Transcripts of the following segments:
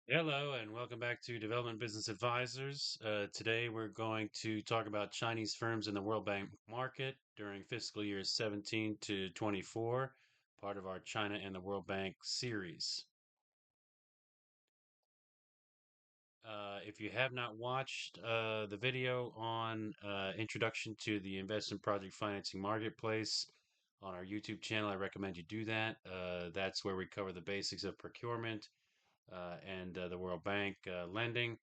Hello and welcome back to Development Business Advisors. Today we're going to talk about Chinese firms in the World Bank market during fiscal years 17 to 24, part of our China and the World Bank series. If you have not watched the video on Introduction to the Investment Project Financing Marketplace on our YouTube channel, I recommend you do that. That's where we cover the basics of procurement and the World Bank lending.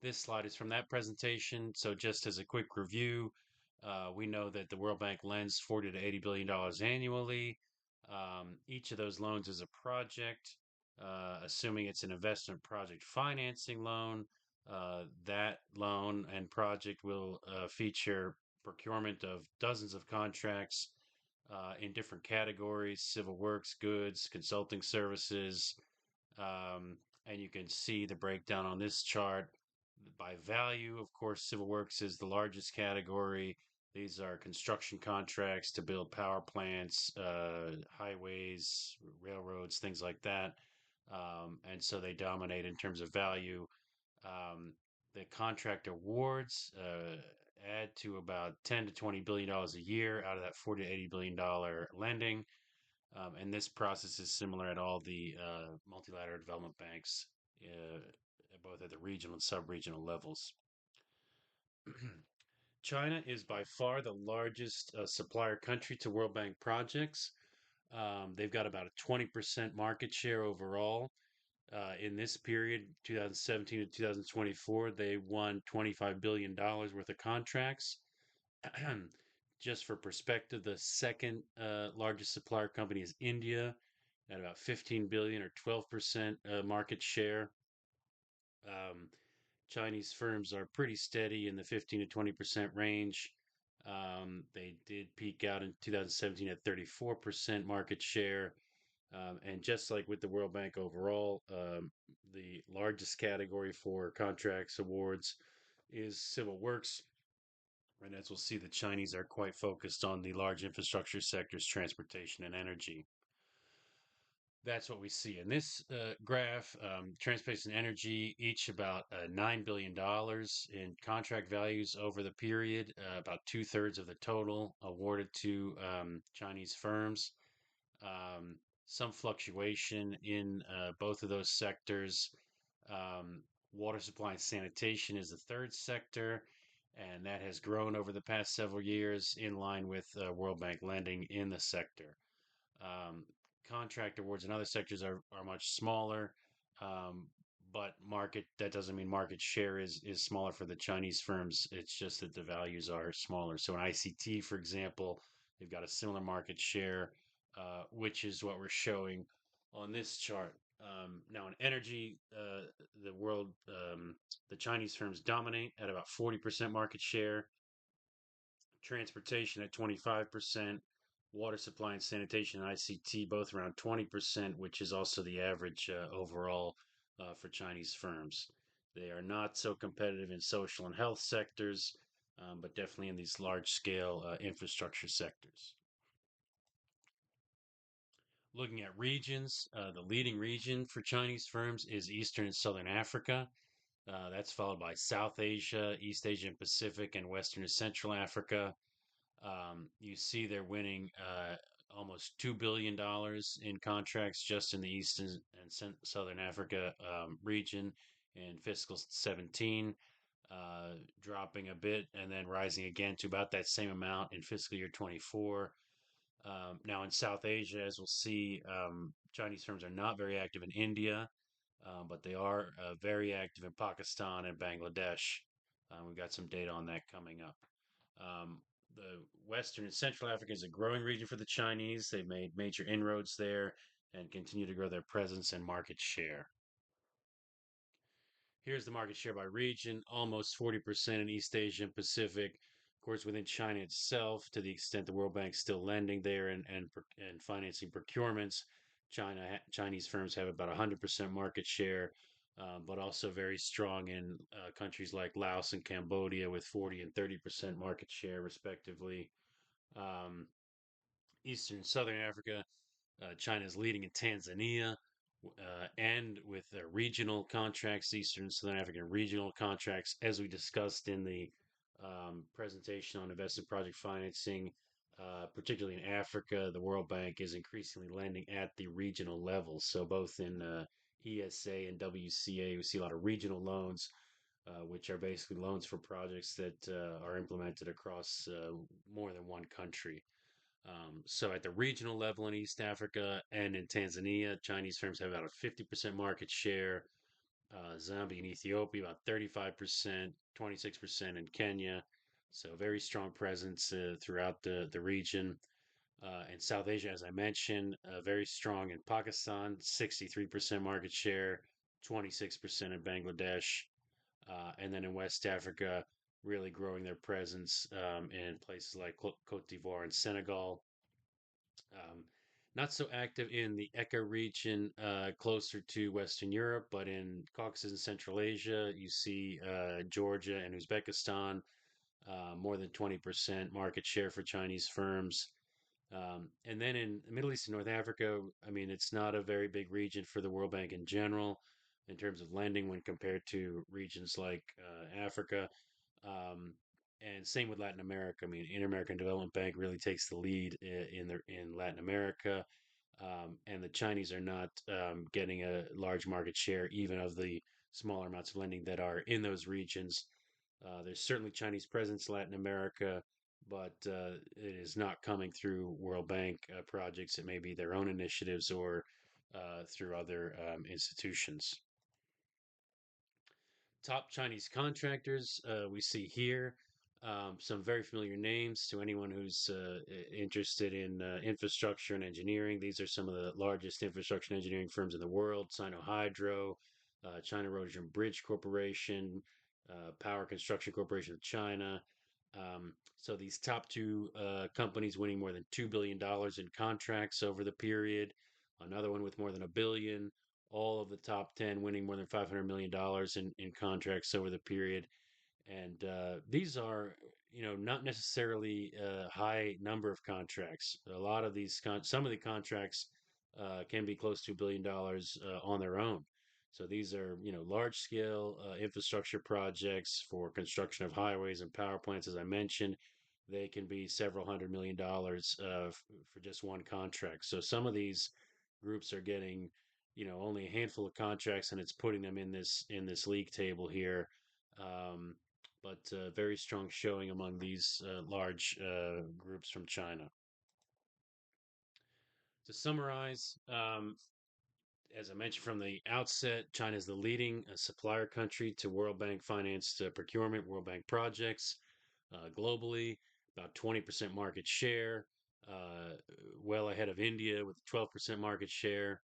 This slide is from that presentation. So just as a quick review, we know that the World Bank lends 40 to $80 billion annually. Each of those loans is a project, assuming it's an investment project financing loan. That loan and project will feature procurement of dozens of contracts in different categories: civil works, goods, consulting services, and you can see the breakdown on this chart by value. Of course, civil works is the largest category. These are construction contracts to build power plants, highways, railroads, things like that. And so they dominate in terms of value. The contract awards add to about 10 to $20 billion a year out of that 40 to $80 billion lending. And this process is similar at all the multilateral development banks, uh, both at the regional and sub-regional levels. China is by far the largest supplier country to World Bank projects. They've got about a 20% market share overall. In this period, 2017 to 2024, they won $25 billion worth of contracts. Just for perspective, the second largest supplier company is India at about 15 billion or 12% market share. Um, Chinese firms are pretty steady in the 15 to 20% range. They did peak out in 2017 at 34% market share. And just like with the World Bank overall, the largest category for contracts awards is civil works. And as we'll see, the Chinese are quite focused on the large infrastructure sectors, transportation, and energy. That's what we see in this graph. Transportation and energy, each about $9 billion in contract values over the period, about two-thirds of the total awarded to Chinese firms. Um, some fluctuation in both of those sectors. Water supply and sanitation is the third sector, and that has grown over the past several years in line with World Bank lending in the sector. Um, Contract awards in other sectors are much smaller, um, but market that doesn't mean market share is smaller for the Chinese firms. It's just that the values are smaller. So in ICT, for example, they've got a similar market share, which is what we're showing on this chart. Now in energy, the world, the Chinese firms dominate at about 40% market share, transportation at 25%, water supply and sanitation and ICT both around 20%, which is also the average overall for Chinese firms. They are not so competitive in social and health sectors, but definitely in these large scale infrastructure sectors. Looking at regions, the leading region for Chinese firms is Eastern and Southern Africa. That's followed by South Asia, East Asia and Pacific, and Western and Central Africa. You see they're winning almost $2 billion in contracts just in the Eastern and Southern Africa region in fiscal 17, dropping a bit and then rising again to about that same amount in fiscal year 24. Now in South Asia, as we'll see, Chinese firms are not very active in India, but they are very active in Pakistan and Bangladesh. We've got some data on that coming up. Um, the Western and Central Africa is a growing region for the Chinese. They've made major inroads there and continue to grow their presence and market share. Here's the market share by region, almost 40% in East Asia and Pacific. Of course, within China itself, to the extent the World Bank's still lending there and financing procurements, Chinese firms have about 100% market share, but also very strong in countries like Laos and Cambodia with 40 and 30% market share, respectively. Um, Eastern and Southern Africa, China is leading in Tanzania and with regional contracts, Eastern and Southern African regional contracts, as we discussed in the presentation on investment project financing, particularly in Africa, the World Bank is increasingly lending at the regional level. So both in ESA and WCA, we see a lot of regional loans, which are basically loans for projects that are implemented across more than one country. So at the regional level in East Africa and in Tanzania, Chinese firms have about a 50% market share. Zambia and Ethiopia about 35%, 26% in Kenya. So very strong presence throughout the region. In South Asia, as I mentioned, very strong in Pakistan, 63% market share, 26% in Bangladesh. And then in West Africa, really growing their presence in places like Cote d'Ivoire and Senegal. Um, Not so active in the ECA region, closer to Western Europe, but in Caucasus and Central Asia, you see Georgia and Uzbekistan, more than 20% market share for Chinese firms. And then in the Middle East and North Africa, I mean, it's not a very big region for the World Bank in general in terms of lending when compared to regions like Africa. Um, and same with Latin America. I mean, Inter-American Development Bank really takes the lead in Latin America, and the Chinese are not getting a large market share, even of the smaller amounts of lending that are in those regions. There's certainly Chinese presence in Latin America, but it is not coming through World Bank projects. It may be their own initiatives or through other institutions. Top Chinese contractors we see here. Some very familiar names to anyone who's interested in infrastructure and engineering. These are some of the largest infrastructure and engineering firms in the world: Sino Hydro, China Road and Bridge Corporation, Power Construction Corporation of China. So these top two companies winning more than $2 billion in contracts over the period. Another one with more than $1 billion. All of the top 10 winning more than $500 million in contracts over the period. And these are, not necessarily a high number of contracts. A lot of these, some of the contracts can be close to $1 billion on their own. So these are, large scale infrastructure projects for construction of highways and power plants, as I mentioned. They can be several $100 million for just one contract. So some of these groups are getting, only a handful of contracts, and it's putting them in this league table here. Um, but very strong showing among these large groups from China. To summarize, as I mentioned from the outset, China is the leading supplier country to World Bank financed procurement, World Bank projects globally, about 20% market share, uh, well ahead of India with 12% market share.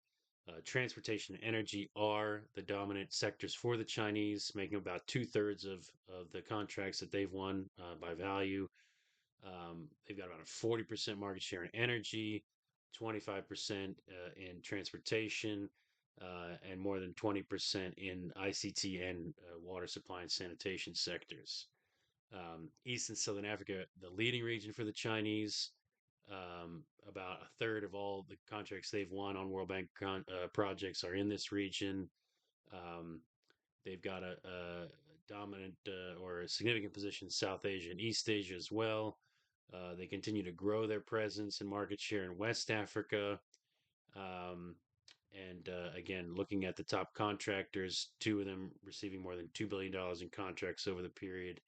Transportation and energy are the dominant sectors for the Chinese, making about two-thirds of the contracts that they've won by value. They've got about a 40% market share in energy, 25% in transportation, and more than 20% in ICT and water supply and sanitation sectors. East and Southern Africa, the leading region for the Chinese. About a third of all the contracts they've won on World Bank projects are in this region. Um, they've got a dominant or a significant position in South Asia and East Asia as well. They continue to grow their presence and market share in West Africa. Um, and again, looking at the top contractors, two of them receiving more than $2 billion in contracts over the period,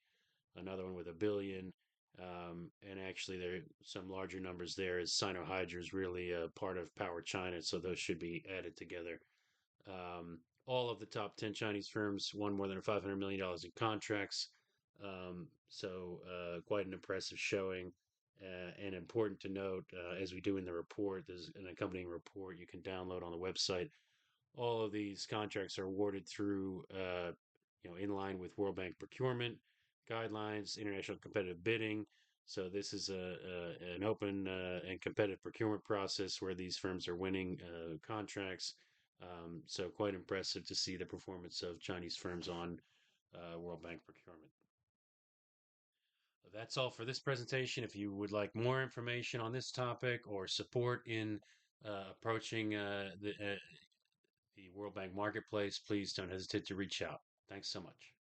another one with $1 billion. And actually, there are some larger numbers there as Sino Hydro is really a part of Power China, so those should be added together. All of the top 10 Chinese firms won more than $500 million in contracts. So quite an impressive showing. And important to note, as we do in the report, there's an accompanying report you can download on the website. All of these contracts are awarded through, in line with World Bank procurement guidelines, international competitive bidding. So this is an open and competitive procurement process where these firms are winning contracts. So quite impressive to see the performance of Chinese firms on World Bank procurement. That's all for this presentation. If you would like more information on this topic or support in approaching the World Bank Marketplace, please don't hesitate to reach out. Thanks so much.